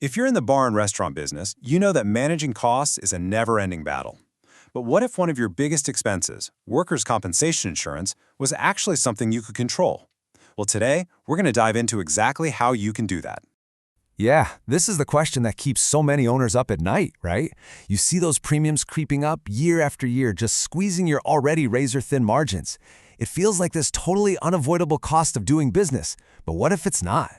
If you're in the bar and restaurant business, you know that managing costs is a never-ending battle. But what if one of your biggest expenses, workers' compensation insurance, was actually something you could control? Well, today, we're going to dive into exactly how you can do that. Yeah, this is the question that keeps so many owners up at night, right? You see those premiums creeping up year after year, just squeezing your already razor-thin margins. It feels like this totally unavoidable cost of doing business, but what if it's not?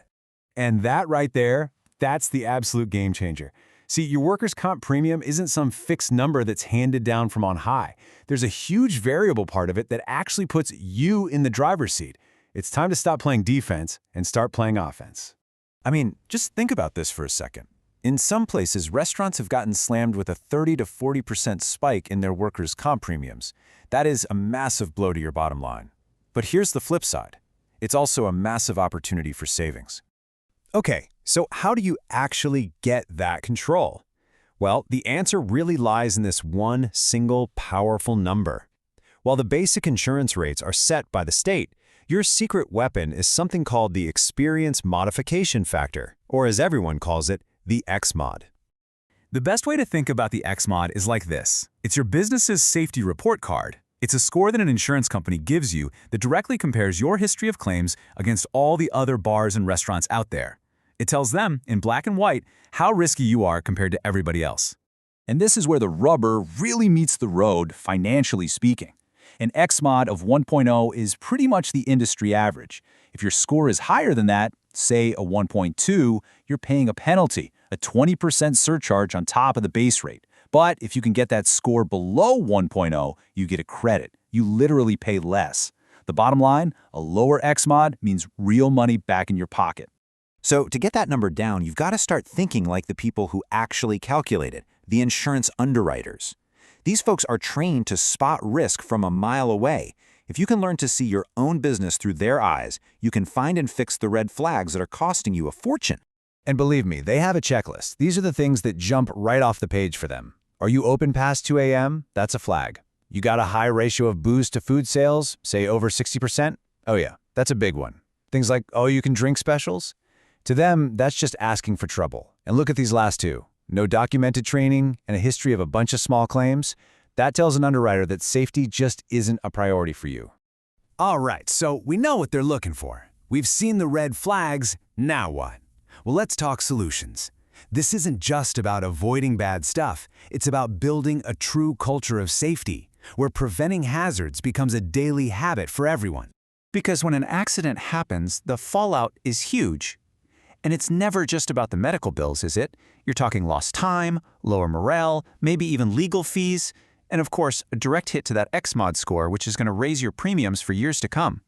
And that right there, that's the absolute game changer. See, your workers' comp premium isn't some fixed number that's handed down from on high. There's a huge variable part of it that actually puts you in the driver's seat. It's time to stop playing defense and start playing offense. I mean, just think about this for a second. In some places, restaurants have gotten slammed with a 30 to 40% spike in their workers' comp premiums. That is a massive blow to your bottom line. But here's the flip side. It's also a massive opportunity for savings. Okay, so how do you actually get that control? Well, the answer really lies in this one single powerful number. While the basic insurance rates are set by the state, your secret weapon is something called the Experience Modification Factor, or as everyone calls it, the XMOD. The best way to think about the XMOD is like this. It's your business's safety report card. It's a score that an insurance company gives you that directly compares your history of claims against all the other bars and restaurants out there. It tells them, in black and white, how risky you are compared to everybody else. And this is where the rubber really meets the road, financially speaking. An XMOD of 1.0 is pretty much the industry average. If your score is higher than that, say a 1.2, you're paying a penalty, a 20% surcharge on top of the base rate. But if you can get that score below 1.0, you get a credit. You literally pay less. The bottom line, a lower XMOD means real money back in your pocket. So to get that number down, you've got to start thinking like the people who actually calculate it, the insurance underwriters. These folks are trained to spot risk from a mile away. If you can learn to see your own business through their eyes, you can find and fix the red flags that are costing you a fortune. And believe me, they have a checklist. These are the things that jump right off the page for them. Are you open past 2 a.m.? That's a flag. You got a high ratio of booze to food sales, say over 60%? Oh yeah, that's a big one. Things like, oh, you can drink specials? To them, that's just asking for trouble. And look at these last two. No documented training and a history of a bunch of small claims. That tells an underwriter that safety just isn't a priority for you. All right, so we know what they're looking for. We've seen the red flags. Now what? Well, let's talk solutions. This isn't just about avoiding bad stuff. It's about building a true culture of safety, where preventing hazards becomes a daily habit for everyone. Because when an accident happens, the fallout is huge. And it's never just about the medical bills, is it? You're talking lost time, lower morale, maybe even legal fees, and of course, a direct hit to that XMOD score, which is going to raise your premiums for years to come.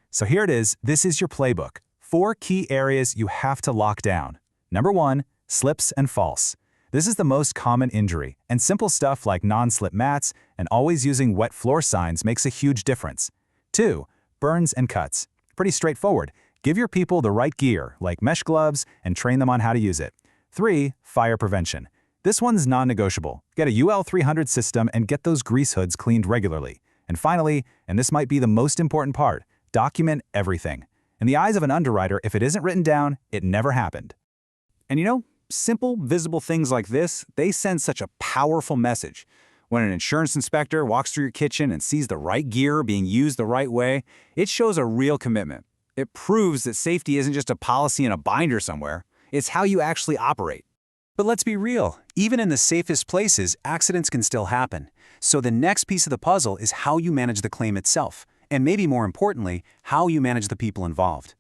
So here it is. This is your playbook. 4 key areas you have to lock down. Number 1, slips and falls. This is the most common injury, and simple stuff like non-slip mats and always using wet floor signs makes a huge difference. 2, burns and cuts. Pretty straightforward. Give your people the right gear, like mesh gloves, and train them on how to use it. 3, fire prevention. This one's non-negotiable. Get a UL 300 system and get those grease hoods cleaned regularly. And finally, and this might be the most important part, document everything. In the eyes of an underwriter, if it isn't written down, it never happened. And you know, simple, visible things like this, they send such a powerful message. When an insurance inspector walks through your kitchen and sees the right gear being used the right way, it shows a real commitment. It proves that safety isn't just a policy in a binder somewhere. It's how you actually operate. But let's be real. Even in the safest places, accidents can still happen. So the next piece of the puzzle is how you manage the claim itself. And maybe more importantly, how you manage the people involved.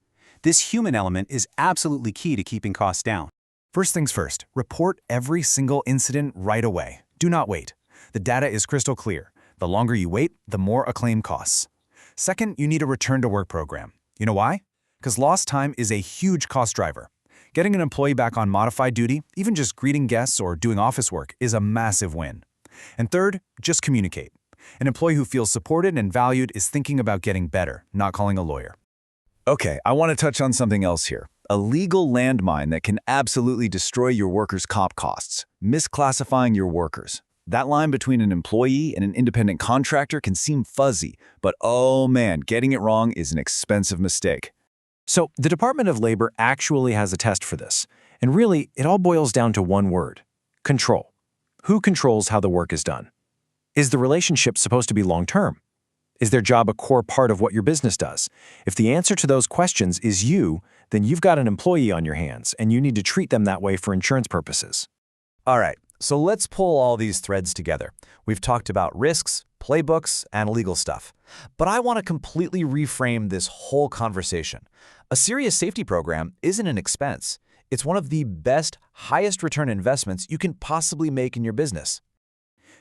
This human element is absolutely key to keeping costs down. First things first, report every single incident right away. Do not wait. The data is crystal clear. The longer you wait, the more a claim costs. Second, you need a return-to-work program. You know why? Because lost time is a huge cost driver. Getting an employee back on modified duty, even just greeting guests or doing office work, is a massive win. And third, just communicate. An employee who feels supported and valued is thinking about getting better, not calling a lawyer. Okay, I want to touch on something else here. A legal landmine that can absolutely destroy your workers' comp costs. Misclassifying your workers. That line between an employee and an independent contractor can seem fuzzy, but oh man, getting it wrong is an expensive mistake. So the Department of Labor actually has a test for this. And really, it all boils down to one word: control. Who controls how the work is done? Is the relationship supposed to be long-term? Is their job a core part of what your business does? If the answer to those questions is you, then you've got an employee on your hands, and you need to treat them that way for insurance purposes. All right, so let's pull all these threads together. We've talked about risks, playbooks, and legal stuff. But I want to completely reframe this whole conversation. A serious safety program isn't an expense. It's one of the best, highest return investments you can possibly make in your business.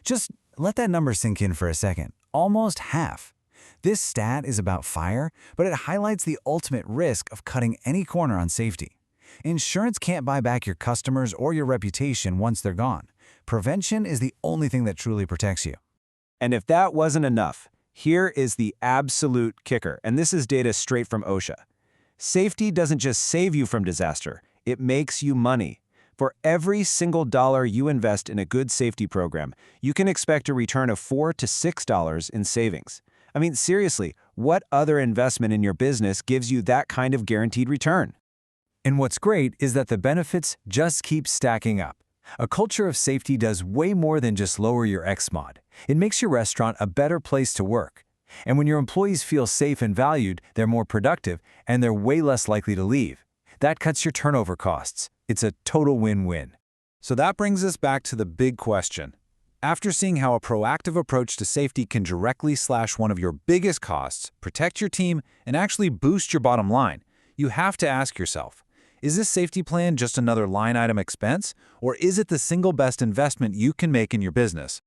Just let that number sink in for a second. Almost half. This stat is about fire, but it highlights the ultimate risk of cutting any corner on safety. Insurance can't buy back your customers or your reputation once they're gone. Prevention is the only thing that truly protects you. And if that wasn't enough, here is the absolute kicker, and this is data straight from OSHA. Safety doesn't just save you from disaster, it makes you money. For every single dollar you invest in a good safety program, you can expect a return of $4 to $6 in savings. I mean, seriously, what other investment in your business gives you that kind of guaranteed return? And what's great is that the benefits just keep stacking up. A culture of safety does way more than just lower your XMOD. It makes your restaurant a better place to work. And when your employees feel safe and valued, they're more productive, and they're way less likely to leave. That cuts your turnover costs. It's a total win-win. So that brings us back to the big question. After seeing how a proactive approach to safety can directly slash one of your biggest costs, protect your team, and actually boost your bottom line, you have to ask yourself, is this safety plan just another line item expense, or is it the single best investment you can make in your business?